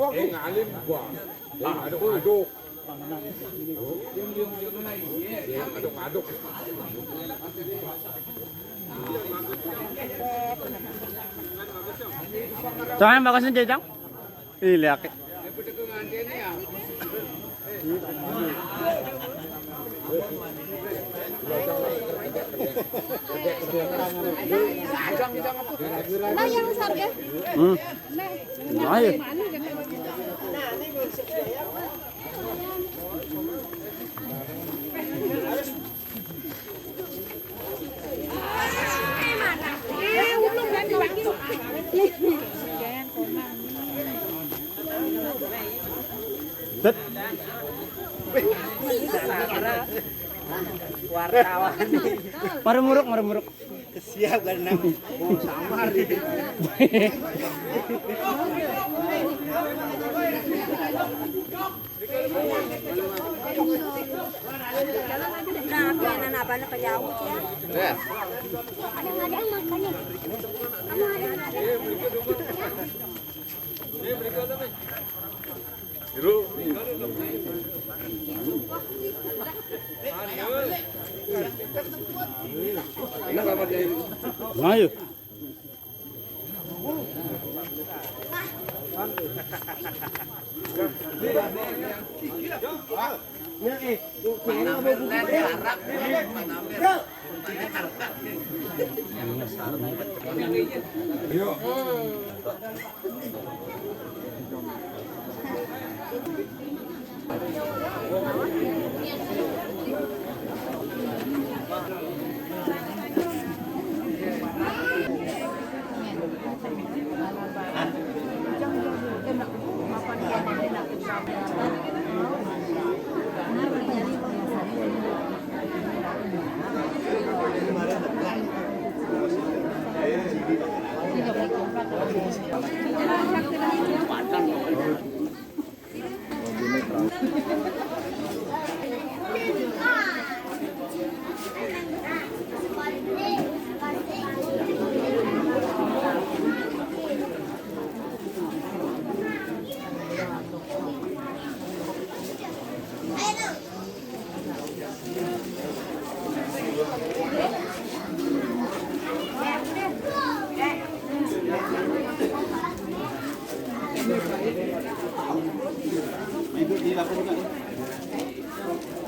Pok ngalim gua. Aduk-aduk. Aduk-aduk. Jangan bakasnya jajang. Ih, lihat. Nah, yang besar ya. Nah, ya. Tet. Wartawan nih. Marumuruk. Siap karena mau samar nih. Nah, pianan apa nak jauh ya? Ada makannya. Kamu ada. Nah, yuk.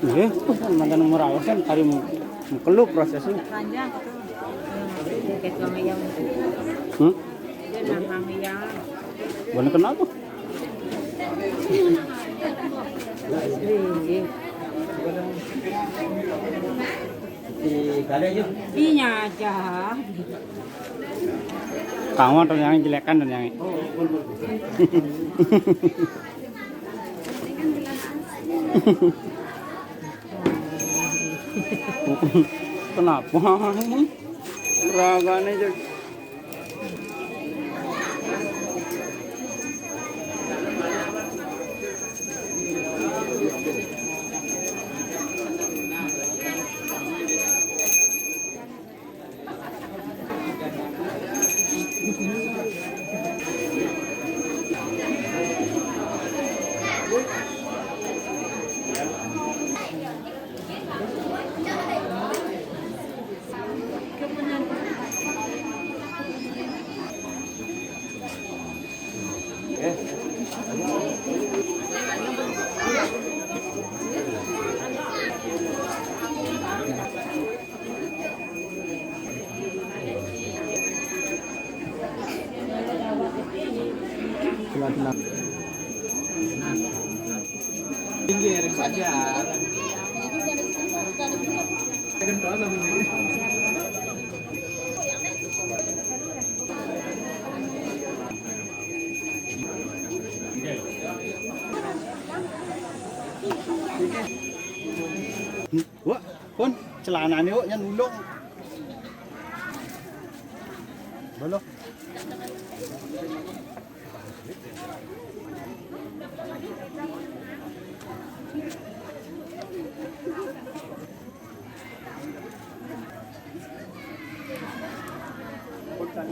Iya, mantan nomor awas kan tadi kelup prosesnya. Panjang itu. Kayak kami yang. Dia kami yang. Bukan kenapa? Iya aja. Kamu atau yang jelekan dan yang kenapa? Raganya jadi Pinggir saja. Wah, pun celana ini yang nulung. Belum. Tadi